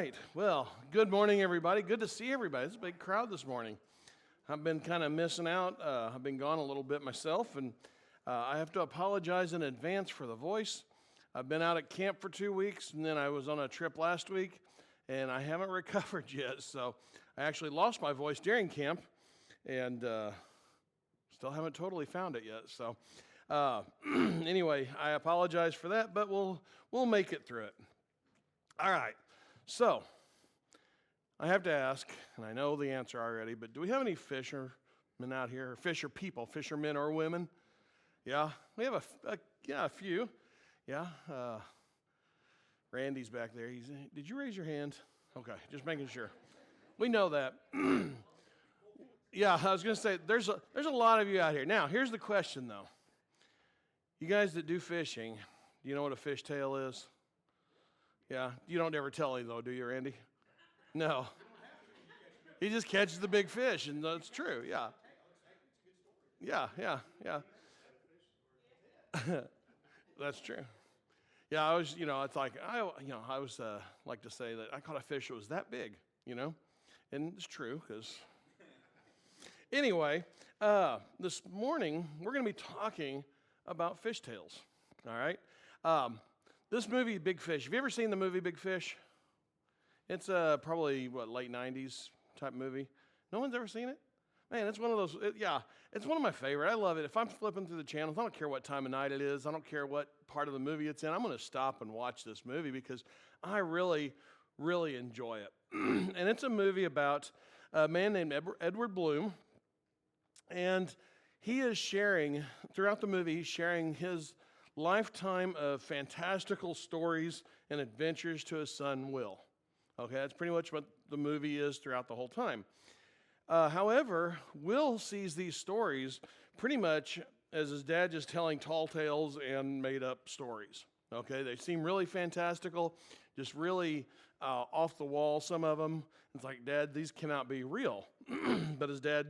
right. Well, good morning, everybody. Good to see everybody. It's a big crowd this morning. I've been kind of missing out. I've been gone a little bit myself, and I have to apologize in advance for the voice. I've been out at camp for 2 weeks, and then I was on a trip last week, and I haven't recovered yet. So I actually lost my voice during camp, and still haven't totally found it yet. So anyway, I apologize for that, but we'll make it through it. All right. So, I have to ask, and I know the answer already, but do we have any fishermen out here? Fisher people, fishermen or women? Yeah, we have a few. Yeah, Randy's back there. Did you raise your hand? Okay, just making sure. We know that. Yeah, I was going to say, there's a lot of you out here. Now, here's the question, though. You guys that do fishing, do you know what a fishtail is? Yeah, you don't ever tell him, though, do you, Randy? No. He just catches the big fish, and that's true, yeah. Yeah. That's true. Yeah, I was, it's like, I was like to say that I caught a fish that was that big, and it's true, because anyway, this morning, we're going to be talking about fishtails, all right? This movie, Big Fish, have you ever seen the movie Big Fish? It's probably, late 90s type movie. No one's ever seen it? Man, it's one of those, it's one of my favorite. I love it. If I'm flipping through the channels, I don't care what time of night it is. I don't care what part of the movie it's in. I'm going to stop and watch this movie because I really, really enjoy it. And it's a movie about a man named Edward Bloom, and he is sharing, throughout the movie, he's sharing his lifetime of fantastical stories and adventures to his son, Will. Okay, that's pretty much what the movie is throughout the whole time. However, Will sees these stories pretty much as his dad just telling tall tales and made-up stories. Okay, they seem really fantastical, just really off the wall, some of them. It's like, Dad, these cannot be real. But his dad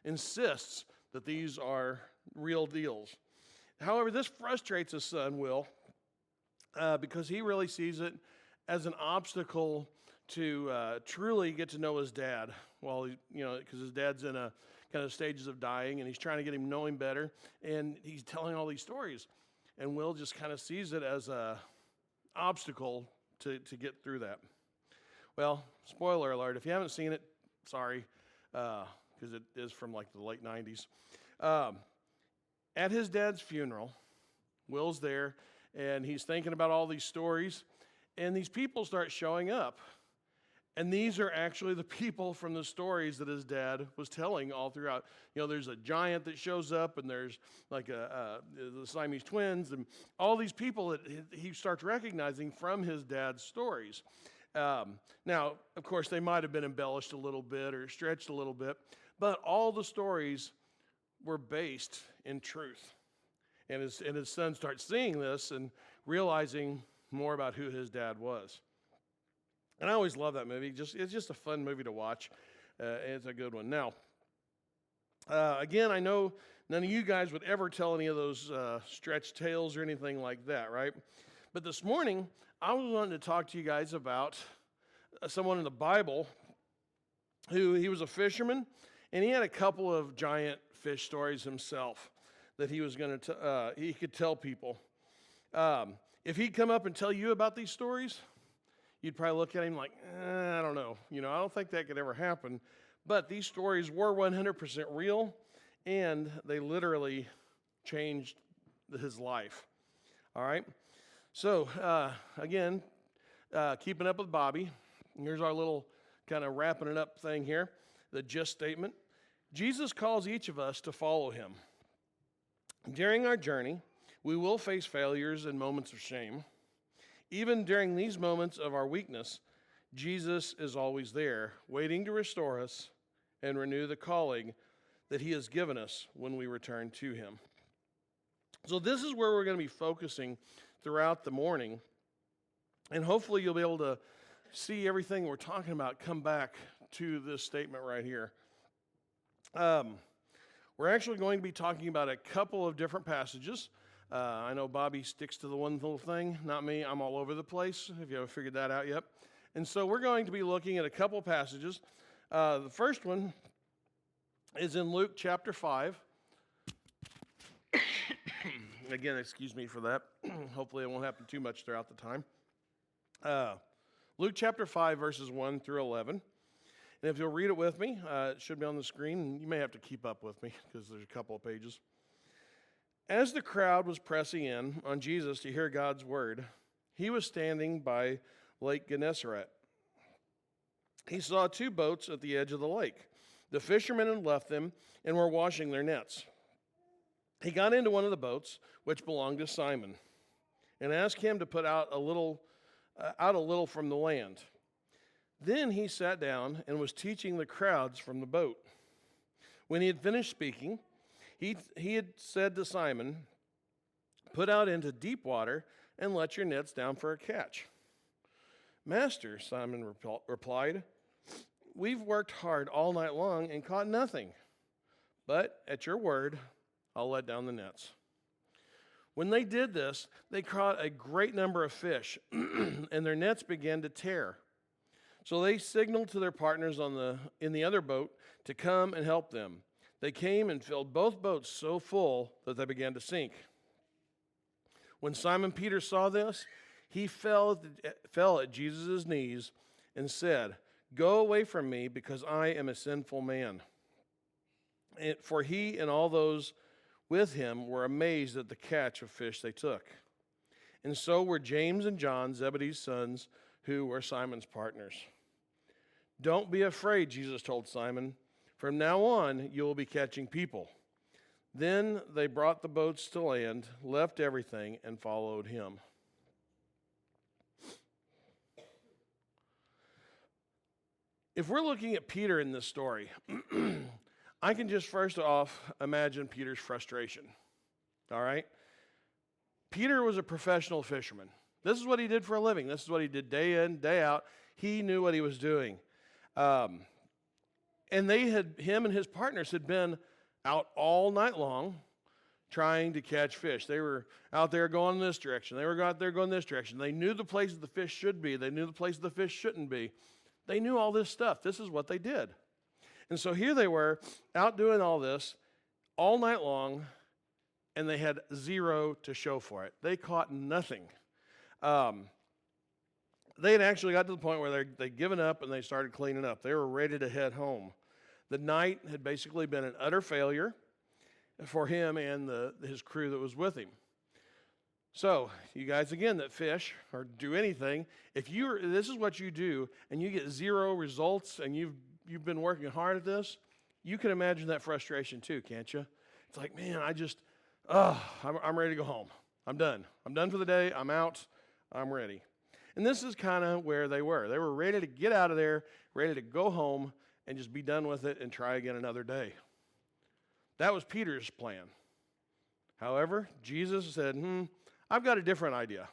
insists that these are real deals. However, this frustrates his son, Will, because he really sees it as an obstacle to truly get to know his dad. Well, because his dad's in a kind of stages of dying, and he's trying to get him to know him better, and he's telling all these stories. And Will just kind of sees it as a obstacle to get through that. Well, spoiler alert, if you haven't seen it, sorry, because it is from like the late 90s. At his dad's funeral, Will's there, and he's thinking about all these stories, and these people start showing up. And these are actually the people from the stories that his dad was telling all throughout. There's a giant that shows up, and there's like the Siamese twins, and all these people that he starts recognizing from his dad's stories. Now, of course, they might have been embellished a little bit or stretched a little bit, but all the stories were based in truth. And his son starts seeing this and realizing more about who his dad was. And I always love that movie. It's just a fun movie to watch. It's a good one. Now, again, I know none of you guys would ever tell any of those stretched tales or anything like that, right? But this morning, I was wanting to talk to you guys about someone in the Bible he was a fisherman, and he had a couple of giant fish stories himself that he was going to he could tell people. If he'd come up and tell you about these stories, you'd probably look at him like, I don't know. I don't think that could ever happen. But these stories were 100% real, and they literally changed his life. All right? So, again, keeping up with Bobby. Here's our little kind of wrapping it up thing here, the gist statement. Jesus calls each of us to follow him. During our journey, we will face failures and moments of shame. Even during these moments of our weakness, Jesus is always there, waiting to restore us and renew the calling that he has given us when we return to him. So this is where we're going to be focusing throughout the morning, and hopefully you'll be able to see everything we're talking about come back to this statement right here. We're actually going to be talking about a couple of different passages. I know Bobby sticks to the one little thing, not me. I'm all over the place, if you haven't figured that out yet. And so we're going to be looking at a couple passages. The first one is in Luke chapter 5. Again, excuse me for that. Hopefully it won't happen too much throughout the time. Luke chapter 5, verses 1 through 11. And if you'll read it with me, it should be on the screen. You may have to keep up with me because there's a couple of pages. As the crowd was pressing in on Jesus to hear God's word, he was standing by Lake Gennesaret. He saw 2 boats at the edge of the lake. The fishermen had left them and were washing their nets. He got into one of the boats, which belonged to Simon, and asked him to put out a little from the land. Then he sat down and was teaching the crowds from the boat. When he had finished speaking, he had said to Simon, "Put out into deep water and let your nets down for a catch." "Master," Simon replied, "we've worked hard all night long and caught nothing. But at your word, I'll let down the nets." When they did this, they caught a great number of fish, and their nets began to tear. So they signaled to their partners in the other boat to come and help them. They came and filled both boats so full that they began to sink. When Simon Peter saw this, he fell at Jesus' knees and said, "Go away from me, because I am a sinful man." For he and all those with him were amazed at the catch of fish they took. And so were James and John, Zebedee's sons, who were Simon's partners. "Don't be afraid," Jesus told Simon. "From now on, you will be catching people." Then they brought the boats to land, left everything, and followed him. If we're looking at Peter in this story, I can just first off imagine Peter's frustration. All right? Peter was a professional fisherman. This is what he did for a living. This is what he did day in, day out. He knew what he was doing. And him and his partners had been out all night long trying to catch fish. They were out there going this direction. They were out there going this direction. They knew the places the fish should be. They knew the places the fish shouldn't be. They knew all this stuff. This is what they did. And so here they were out doing all this all night long, and they had zero to show for it. They caught nothing. They had actually got to the point where they'd given up and they started cleaning up. They were ready to head home. The night had basically been an utter failure for him and his crew that was with him. So, you guys, again, that fish or do anything, this is what you do, and you get zero results, and you've been working hard at this, you can imagine that frustration too, can't you? It's like, man, I'm ready to go home. I'm done. I'm done for the day. I'm out. I'm ready. And this is kind of where they were. They were ready to get out of there, ready to go home and just be done with it and try again another day. That was Peter's plan. However, Jesus said, I've got a different idea.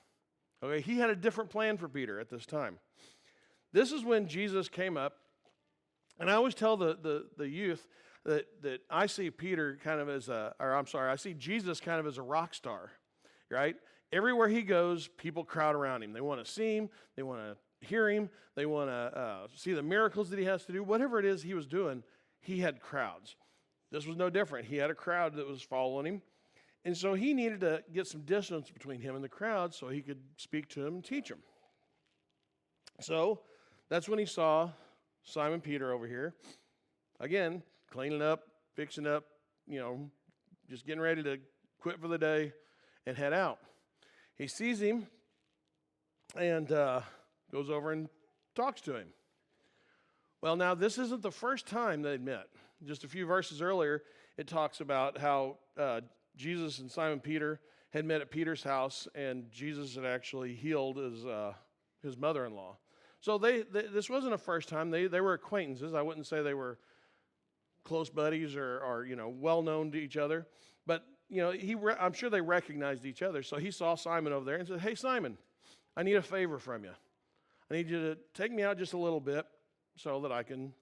Okay, he had a different plan for Peter at this time. This is when Jesus came up, and I always tell the youth that I see Peter kind of I see Jesus kind of as a rock star, right? Everywhere he goes, people crowd around him. They want to see him. They want to hear him. They want to see the miracles that he has to do. Whatever it is he was doing, he had crowds. This was no different. He had a crowd that was following him. And so he needed to get some distance between him and the crowd so he could speak to them and teach them. So that's when he saw Simon Peter over here, again, cleaning up, fixing up, just getting ready to quit for the day and head out. He sees him and goes over and talks to him. Well, now, this isn't the first time they'd met. Just a few verses earlier, it talks about how Jesus and Simon Peter had met at Peter's house, and Jesus had actually healed his mother-in-law. So this wasn't a first time. They were acquaintances. I wouldn't say they were close buddies or well-known to each other. But, I'm sure they recognized each other. So he saw Simon over there and said, "Hey, Simon, I need a favor from you. I need you to take me out just a little bit so that I can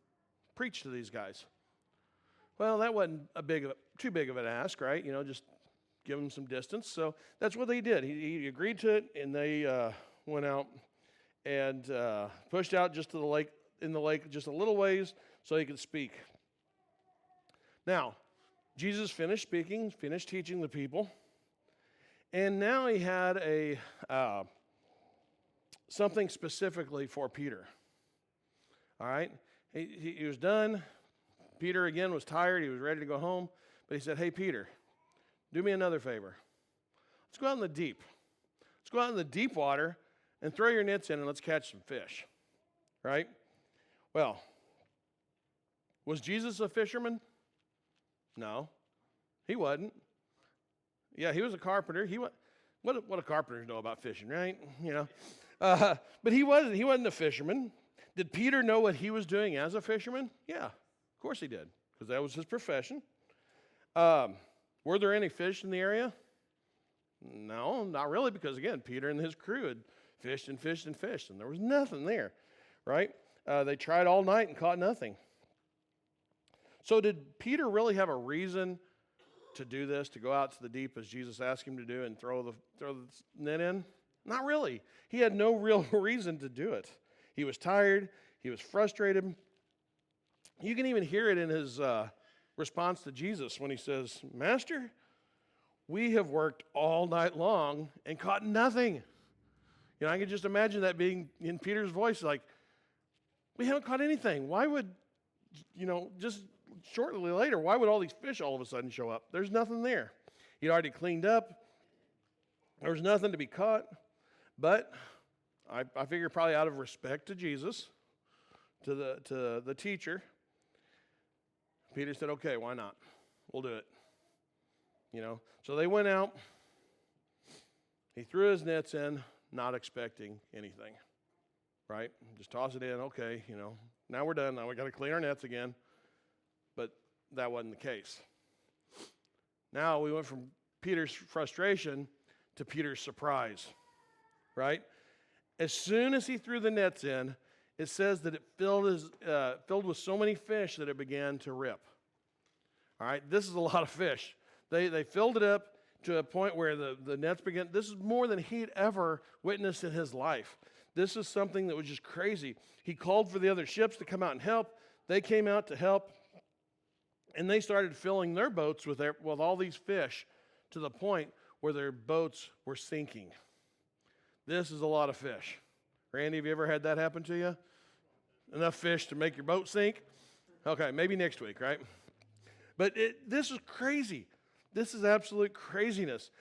preach to these guys." Well, that wasn't too big of an ask, right? Just give them some distance. So that's what they did. He agreed to it, and they went out and pushed out just to the lake, in the lake just a little ways so he could speak. Now, Jesus finished speaking, finished teaching the people, and now he had a something specifically for Peter. All right? He was done. Peter, again, was tired. He was ready to go home. But he said, hey, Peter, do me another favor. Let's go out in the deep. Let's go out in the deep water and throw your nets in and let's catch some fish. Right? Well, was Jesus a fisherman? No, he wasn't. Yeah, he was a carpenter. What do carpenters know about fishing, right? You know, but he wasn't. He wasn't a fisherman. Did Peter know what he was doing as a fisherman? Yeah, of course he did, because that was his profession. Were there any fish in the area? No, not really, because again, Peter and his crew had fished and fished and fished, and there was nothing there, right? They tried all night and caught nothing. So did Peter really have a reason to do this, to go out to the deep as Jesus asked him to do and throw the net in? Not really. He had no real reason to do it. He was tired. He was frustrated. You can even hear it in his response to Jesus when he says, Master, we have worked all night long and caught nothing. You know, I can just imagine that being in Peter's voice, like, we haven't caught anything. Why would, just shortly later, why would all these fish all of a sudden show up? There's nothing there. He'd already cleaned up. There was nothing to be caught. But I figure probably out of respect to Jesus, to the teacher, Peter said, okay, why not? We'll do it. So they went out. He threw his nets in, not expecting anything, right? Just toss it in, okay, now we're done. Now we got to clean our nets again. But that wasn't the case. Now we went from Peter's frustration to Peter's surprise, right? As soon as he threw the nets in, it says that it filled with so many fish that it began to rip. All right, this is a lot of fish. They filled it up to a point where the nets began. This is more than he'd ever witnessed in his life. This is something that was just crazy. He called for the other ships to come out and help. They came out to help, and they started filling their boats with all these fish to the point where their boats were sinking. This is a lot of fish. Randy, have you ever had that happen to you? Enough fish to make your boat sink? Okay, maybe next week, right? But this is crazy. This is absolute craziness.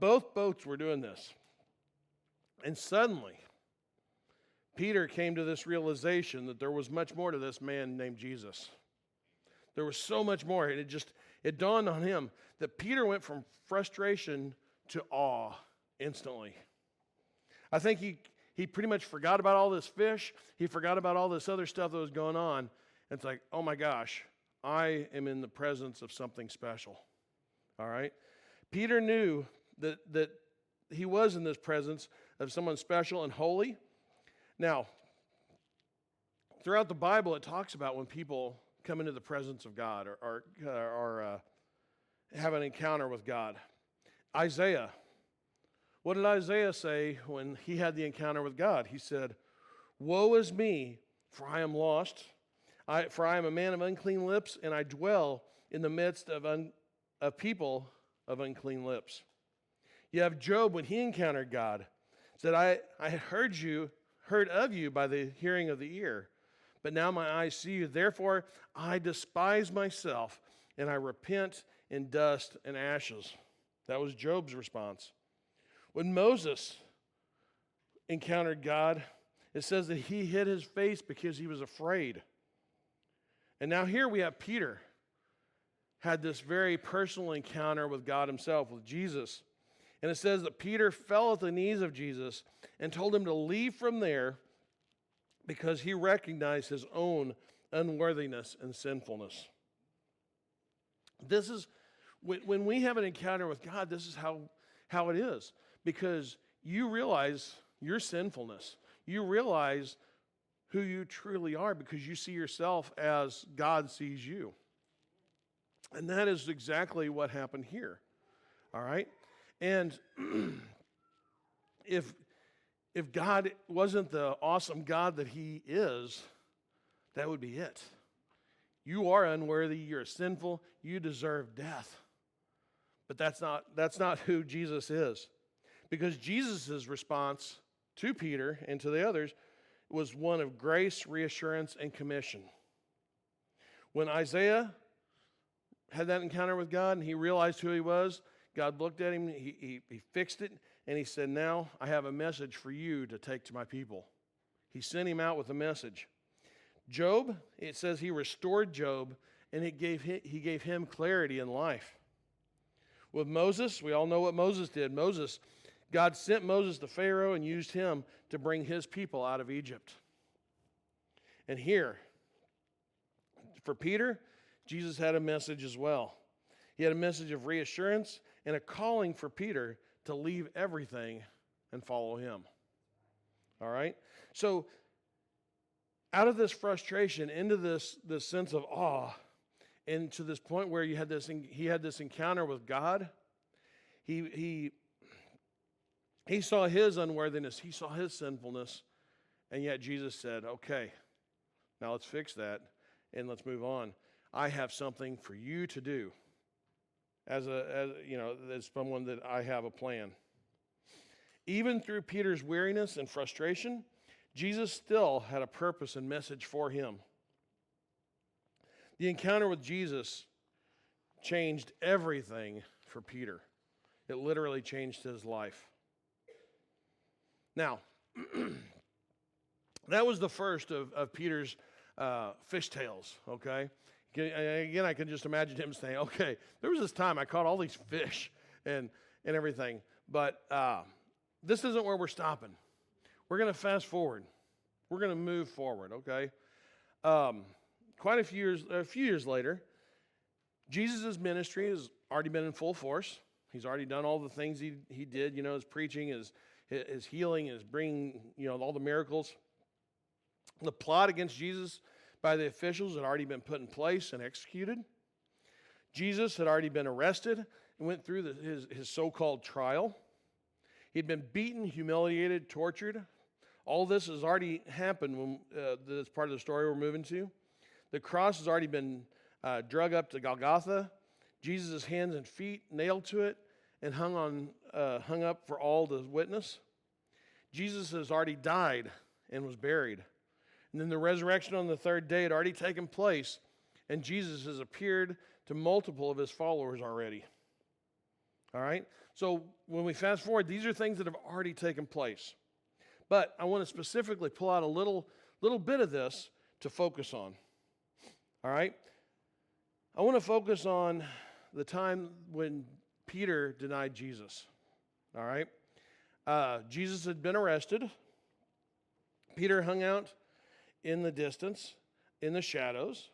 Both boats were doing this. And suddenly, Peter came to this realization that there was much more to this man named Jesus. There was so much more. And it dawned on him that Peter went from frustration to awe instantly. I think he pretty much forgot about all this fish. He forgot about all this other stuff that was going on. And it's like, oh my gosh, I am in the presence of something special. All right? Peter knew that he was in this presence of someone special and holy. Now, throughout the Bible, it talks about when people come into the presence of God or have an encounter with God. Isaiah. What did Isaiah say when he had the encounter with God? He said, woe is me, for I am lost. For I am a man of unclean lips, and I dwell in the midst of people of unclean lips. You have Job when he encountered God. Said, I had heard of you by the hearing of the ear, but now my eyes see you. Therefore I despise myself, and I repent in dust and ashes. That was Job's response. When Moses encountered God, it says that he hid his face because he was afraid. And now here we have Peter had this very personal encounter with God himself, with Jesus. And it says that Peter fell at the knees of Jesus and told him to leave from there because he recognized his own unworthiness and sinfulness. This is, when we have an encounter with God, this is how it is. Because you realize your sinfulness. You realize who you truly are because you see yourself as God sees you. And that is exactly what happened here. All right? And if if God wasn't the awesome God that he is, that would be it. You are unworthy, you're sinful, you deserve death. But that's not who Jesus is. Because Jesus' response to Peter and to the others was one of grace, reassurance, and commission. When Isaiah had that encounter with God and he realized who he was, God looked at him, he fixed it, and he said, now I have a message for you to take to my people. He sent him out with a message. Job, it says he restored Job, and he gave him clarity in life. With Moses, we all know what Moses did. God sent Moses to Pharaoh and used him to bring his people out of Egypt. And here, for Peter, Jesus had a message as well. He had a message of reassurance and a calling for Peter to leave everything and follow him. All right? So, out of this frustration, into this sense of awe, and to this point where he had this encounter with God, he saw his unworthiness, he saw his sinfulness, and yet Jesus said, okay, now let's fix that and let's move on. I have something for you to do. As someone that I have a plan. Even through Peter's weariness and frustration, Jesus still had a purpose and message for him. The encounter with Jesus changed everything for Peter. It literally changed his life. Now, that was the first of Peter's fishtails, okay? Again, I can just imagine him saying, okay, there was this time I caught all these fish and everything, but this isn't where we're stopping. We're going to fast forward. We're going to move forward, okay? A few years later, Jesus' ministry has already been in full force. He's already done all the things he did, his preaching, his healing, his bringing, all the miracles. The plot against Jesus by the officials had already been put in place and executed. Jesus had already been arrested and went through his so-called trial. He'd been beaten, humiliated, tortured. All this has already happened when this part of the story we're moving to. The cross has already been drug up to Golgotha. Jesus' hands and feet nailed to it and hung up for all to witness. Jesus has already died and was buried. And then the resurrection on the third day had already taken place, and Jesus has appeared to multiple of his followers already. All right? So when we fast forward, these are things that have already taken place. But I want to specifically pull out a little bit of this to focus on. All right? I want to focus on the time when Peter denied Jesus. All right? Jesus had been arrested. Peter hung out in the distance, in the shadows.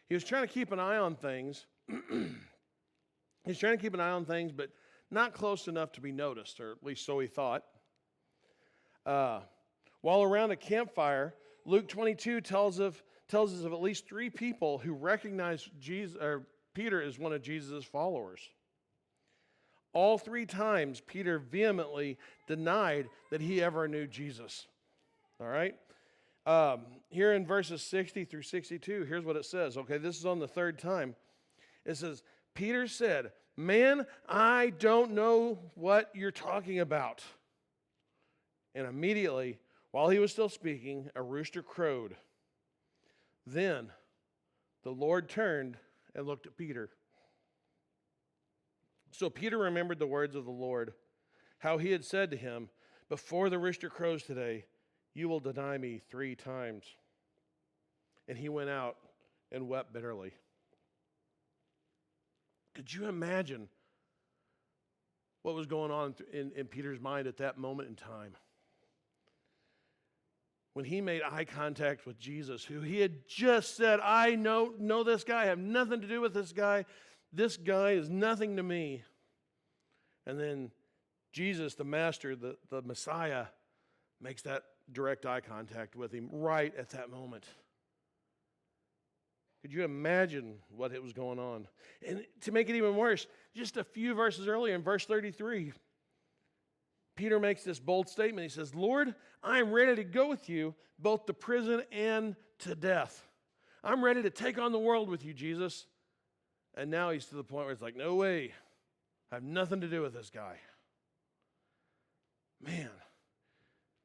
He was trying to keep an eye on things. He's trying to keep an eye on things, but not close enough to be noticed, or at least so he thought. While around a campfire, Luke 22 tells us of at least 3 people who recognized Peter as one of Jesus' followers. All 3 times, Peter vehemently denied that he ever knew Jesus. All right? Here in verses 60 through 62, here's what it says. Okay, this is on the 3rd time. It says, Peter said, "Man, I don't know what you're talking about." And immediately, while he was still speaking, a rooster crowed. Then the Lord turned and looked at Peter. So Peter remembered the words of the Lord, how he had said to him, "Before the rooster crows today, you will deny me 3 times." And he went out and wept bitterly. Could you imagine what was going on in Peter's mind at that moment in time? When he made eye contact with Jesus, who he had just said, "I know this guy, I have nothing to do with this guy. This guy is nothing to me." And then Jesus, the Master, the Messiah, makes that direct eye contact with him right at that moment. Could you imagine what it was going on? And to make it even worse, just a few verses earlier in verse 33, Peter makes this bold statement. He says, Lord, I am ready to go with you both to prison and to death. I'm ready to take on the world with you, Jesus. And now he's to the point where it's like, no way. I have nothing to do with this guy. Man,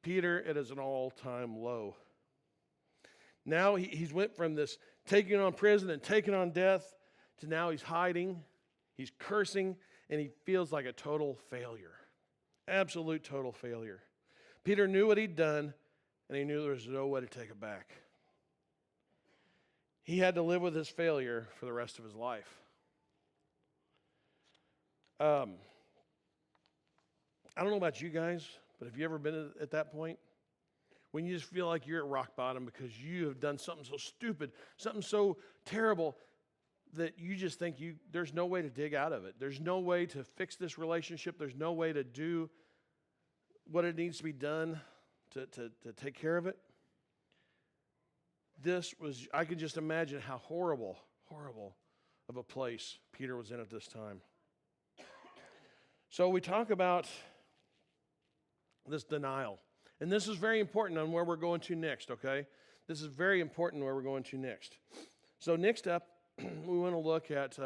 Peter, it is an all-time low. Now he's went from this taking on prison and taking on death to now he's hiding, he's cursing, and he feels like a total failure. Absolute total failure. Peter knew what he'd done, and he knew there was no way to take it back. He had to live with his failure for the rest of his life. I don't know about you guys, but have you ever been at that point? When you just feel like you're at rock bottom because you have done something so stupid, something so terrible that you just think there's no way to dig out of it. There's no way to fix this relationship. There's no way to do what it needs to be done to take care of it. I could just imagine how horrible of a place Peter was in at this time. So we talk about this denial. And this is very important on where we're going to next, okay? This is very important where we're going to next. So next up, we want to look at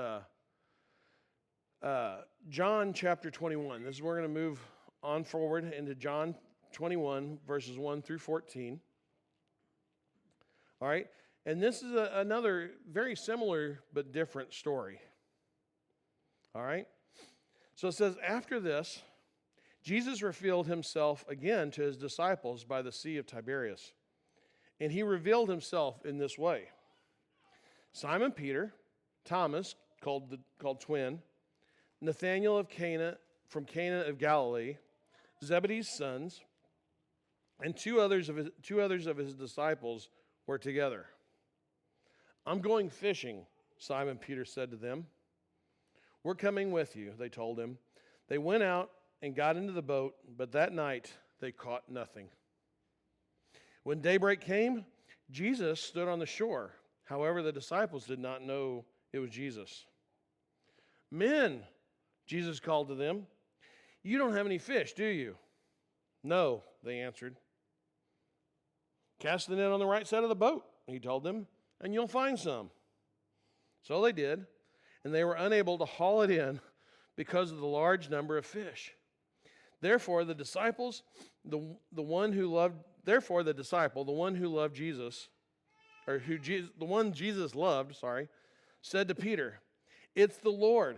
John chapter 21. We're going to move on forward into John 21, verses 1 through 14. All right? And this is another very similar but different story. All right? So it says, after this, Jesus revealed himself again to his disciples by the Sea of Tiberias. And he revealed himself in this way. Simon Peter, Thomas, called twin, Nathanael of Cana, from Cana of Galilee, Zebedee's sons, and two others of his disciples were together. I'm going fishing, Simon Peter said to them. We're coming with you, they told him. They went out and got into the boat, but that night they caught nothing. When daybreak came, Jesus stood on the shore. However, the disciples did not know it was Jesus. Men, Jesus called to them, you don't have any fish, do you? No, they answered. Cast the net on the right side of the boat, he told them, and you'll find some. So they did, and they were unable to haul it in because of the large number of fish. Therefore, the disciple, the one who loved Jesus, the one Jesus loved, said to Peter, it's the Lord.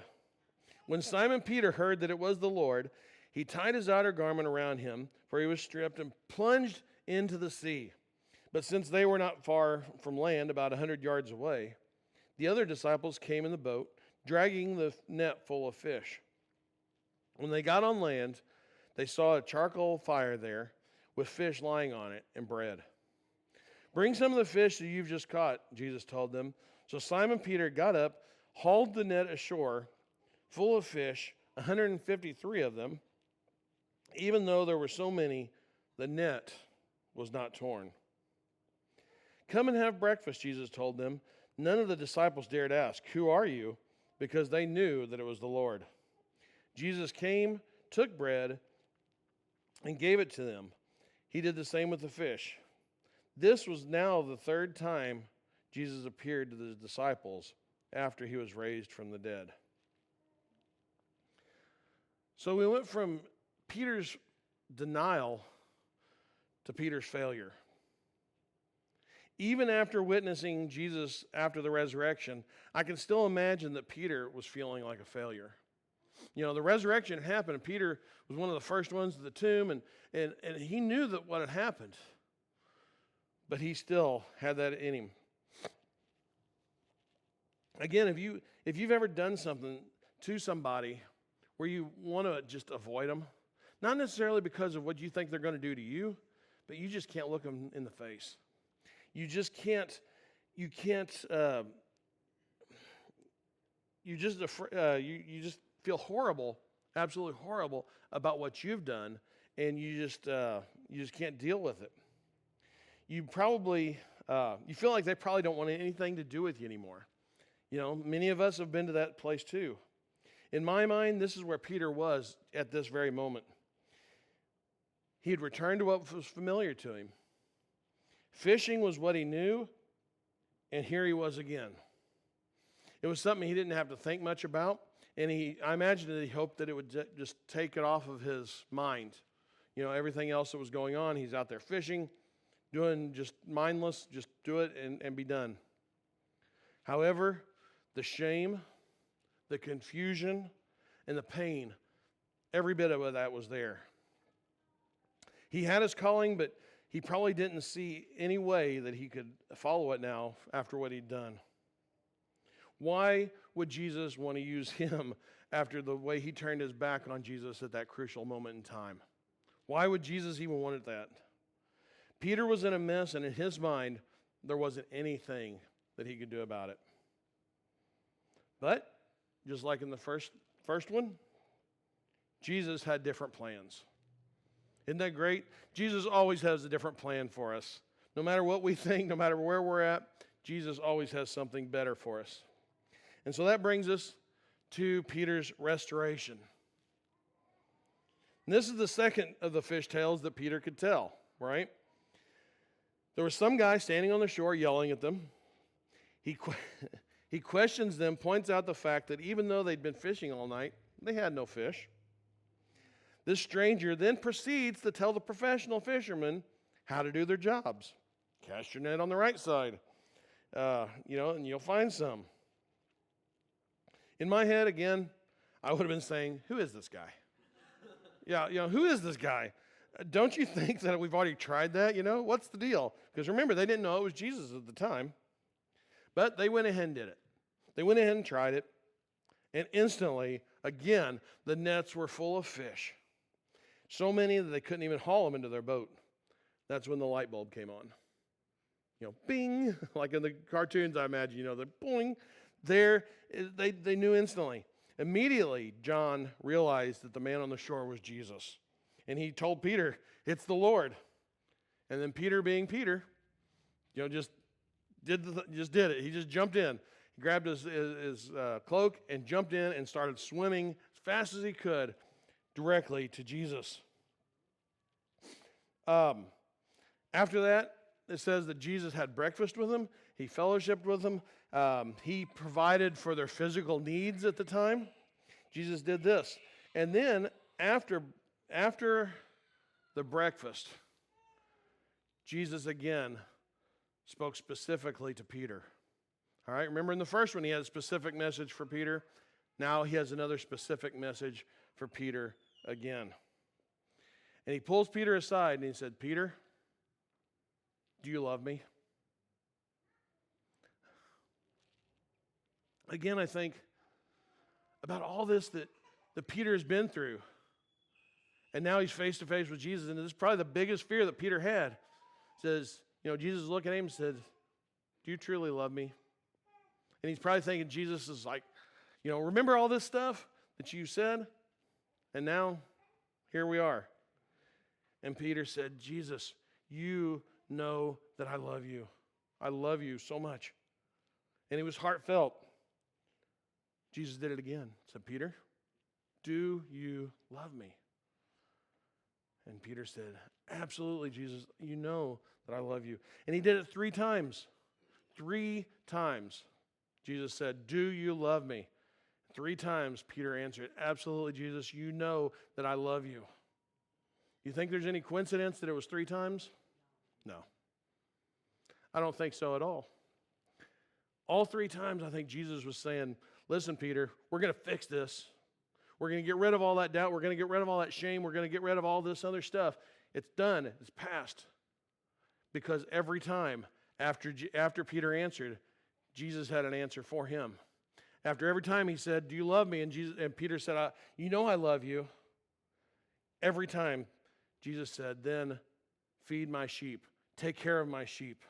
When Simon Peter heard that it was the Lord, he tied his outer garment around him, for he was stripped, and plunged into the sea. But since they were not far from land, about 100 yards away, the other disciples came in the boat, dragging the net full of fish. When they got on land, they saw a charcoal fire there with fish lying on it and bread. Bring some of the fish that you've just caught, Jesus told them. So Simon Peter got up, hauled the net ashore full of fish, 153 of them. Even though there were so many, the net was not torn. Come and have breakfast, Jesus told them. None of the disciples dared ask, who are you? Because they knew that it was the Lord. Jesus came, took bread, and gave it to them. He did the same with the fish. This was now the third time Jesus appeared to the disciples after he was raised from the dead. So we went from Peter's denial to Peter's failure. Even after witnessing Jesus after the resurrection, I can still imagine that Peter was feeling like a failure. You know, the resurrection happened, and Peter was one of the first ones to the tomb, and he knew that what had happened. But he still had that in him. Again, if you've ever done something to somebody where you want to just avoid them, not necessarily because of what you think they're going to do to you, but you just can't look them in the face. You just can't, you just feel horrible, absolutely horrible about what you've done, and you just can't deal with it. You probably, you feel like they probably don't want anything to do with you anymore. You know, many of us have been to that place too. In my mind, this is where Peter was at this very moment. He had returned to what was familiar to him. Fishing was what he knew, and here he was again. It was something he didn't have to think much about, and I imagine that he hoped that it would just take it off of his mind. You know, everything else that was going on, he's out there fishing, doing just mindless, just do it and be done. However, the shame, the confusion, and the pain, every bit of that was there. He had his calling, but he probably didn't see any way that he could follow it now after what he'd done. Why would Jesus want to use him after the way he turned his back on Jesus at that crucial moment in time? Why would Jesus even want that? Peter was in a mess, and in his mind, there wasn't anything that he could do about it. But, just like in the first one, Jesus had different plans. Isn't that great? Jesus always has a different plan for us. No matter what we think, no matter where we're at, Jesus always has something better for us. And so that brings us to Peter's restoration. And this is the second of the fish tales that Peter could tell, right? There was some guy standing on the shore yelling at them. He questions them, points out the fact that even though they'd been fishing all night, they had no fish. This stranger then proceeds to tell the professional fishermen how to do their jobs. Cast your net on the right side, and you'll find some. In my head, again, I would have been saying, who is this guy? Who is this guy? Don't you think that we've already tried that? What's the deal? Because remember, they didn't know it was Jesus at the time. But they went ahead and did it. They went ahead and tried it. And instantly, again, the nets were full of fish. So many that they couldn't even haul them into their boat. That's when the light bulb came on. Bing, like in the cartoons, I imagine, the boing. There, they knew instantly. Immediately, John realized that the man on the shore was Jesus. And he told Peter, it's the Lord. And then Peter, being Peter, just did it. He just jumped in. He grabbed his cloak and jumped in and started swimming as fast as he could directly to Jesus. After that, it says that Jesus had breakfast with them. He fellowshiped with them. He provided for their physical needs at the time. Jesus did this. And then after the breakfast, Jesus again spoke specifically to Peter. All right, remember in the first one, he had a specific message for Peter. Now he has another specific message for Peter again. And he pulls Peter aside and he said, Peter, do you love me? Again, I think about all this that Peter has been through. And now he's face to face with Jesus. And this is probably the biggest fear that Peter had. Says, Jesus is looking at him and said, do you truly love me? And he's probably thinking Jesus is like, remember all this stuff that you said? And now, here we are. And Peter said, Jesus, you know that I love you. I love you so much. And it was heartfelt. Jesus did it again. Said, Peter, do you love me? And Peter said, absolutely, Jesus, you know that I love you. And he did it 3 times. 3 times. Jesus said, do you love me? 3 times Peter answered, absolutely, Jesus, you know that I love you. You think there's any coincidence that it was 3 times? No. I don't think so at all. All 3 times I think Jesus was saying, listen, Peter, we're going to fix this. We're going to get rid of all that doubt. We're going to get rid of all that shame. We're going to get rid of all this other stuff. It's done. It's past. Because every time after Peter answered, Jesus had an answer for him. After every time he said, do you love me? And Peter said, you know I love you. Every time Jesus said, then feed my sheep. Take care of my sheep.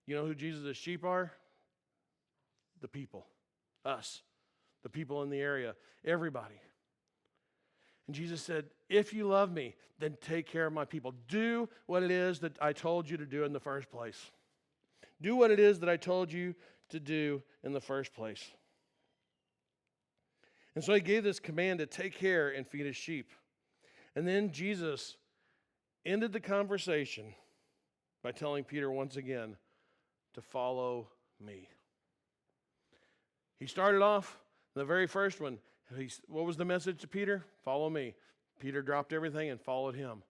You know who Jesus' sheep are? The people. Us. The people in the area. Everybody. And Jesus said, if you love me, then take care of my people. Do what it is that I told you to do in the first place. Do what it is that I told you to do in the first place. And so he gave this command to take care and feed his sheep. And then Jesus, ended the conversation by telling Peter once again to follow me. He started off, the very first one, what was the message to Peter? Follow me. Peter dropped everything and followed him.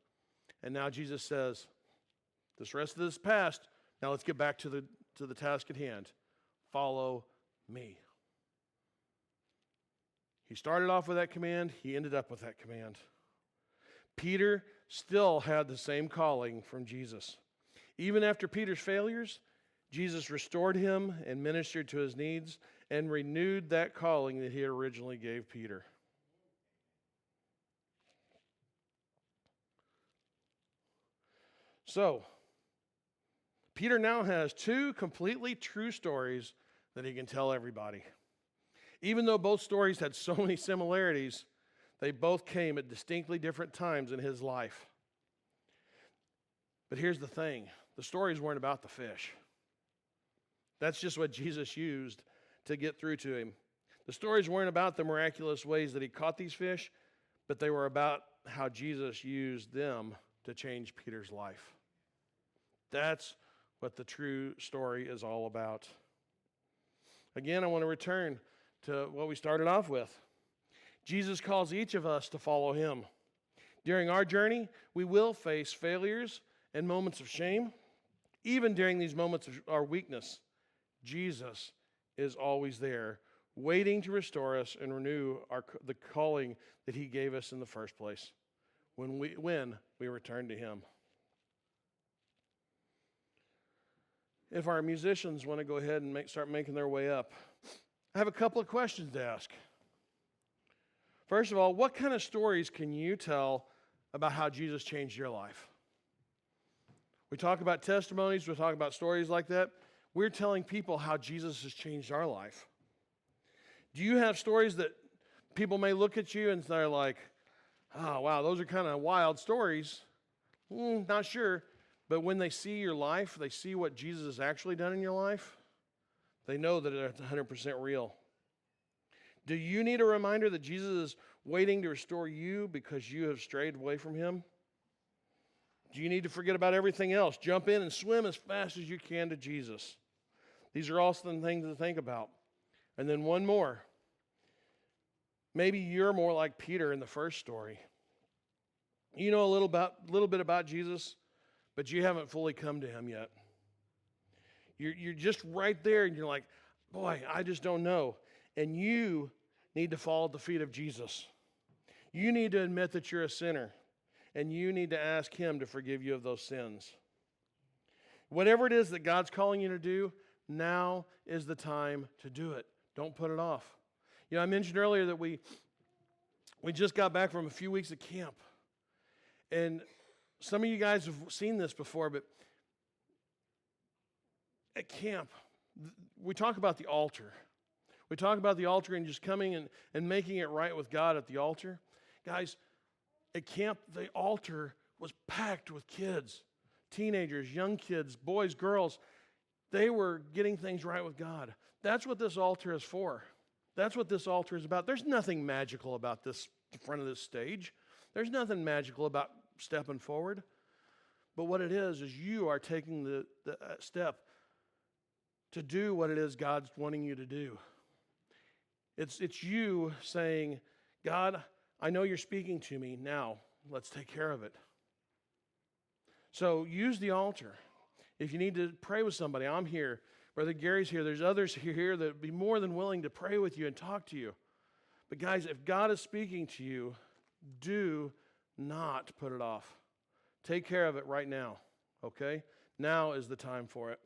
And now Jesus says, this rest of this past, now let's get back to the task at hand. Follow me. He started off with that command. He ended up with that command. Peter still had the same calling from Jesus. Even after Peter's failures, Jesus restored him and ministered to his needs and renewed that calling that he originally gave Peter. So, Peter now has two completely true stories that he can tell everybody. Even though both stories had so many similarities, they both came at distinctly different times in his life. But here's the thing. The stories weren't about the fish. That's just what Jesus used to get through to him. The stories weren't about the miraculous ways that he caught these fish, but they were about how Jesus used them to change Peter's life. That's what the true story is all about. Again, I want to return to what we started off with. Jesus calls each of us to follow him. During our journey, we will face failures and moments of shame. Even during these moments of our weakness, Jesus is always there, waiting to restore us and renew the calling that he gave us in the first place when we return to him. If our musicians want to go ahead and start making their way up, I have a couple of questions to ask. First of all, what kind of stories can you tell about how Jesus changed your life? We talk about testimonies, we talk about stories like that. We're telling people how Jesus has changed our life. Do you have stories that people may look at you and they're like, oh, wow, those are kind of wild stories? Not sure. But when they see your life, they see what Jesus has actually done in your life, they know that it's 100% real. Do you need a reminder that Jesus is waiting to restore you because you have strayed away from him? Do you need to forget about everything else? Jump in and swim as fast as you can to Jesus. These are all some things to think about. And then one more. Maybe you're more like Peter in the first story. You know a little bit about Jesus, but you haven't fully come to him yet. You're just right there, and you're like, boy, I just don't know. And you need to fall at the feet of Jesus. You need to admit that you're a sinner, and you need to ask him to forgive you of those sins. Whatever it is that God's calling you to do, now is the time to do it. Don't put it off. You know, I mentioned earlier that we just got back from a few weeks of camp. And some of you guys have seen this before, but at camp, we talk about the altar. We talk about the altar and just coming and making it right with God at the altar. Guys, at camp, the altar was packed with kids, teenagers, young kids, boys, girls. They were getting things right with God. That's what this altar is for. That's what this altar is about. There's nothing magical about this in front of this stage. There's nothing magical about stepping forward. But what it is you are taking the step to do what it is God's wanting you to do. It's you saying, God, I know you're speaking to me now. Let's take care of it. So use the altar. If you need to pray with somebody, I'm here. Brother Gary's here. There's others here that would be more than willing to pray with you and talk to you. But guys, if God is speaking to you, do not put it off. Take care of it right now, okay? Now is the time for it.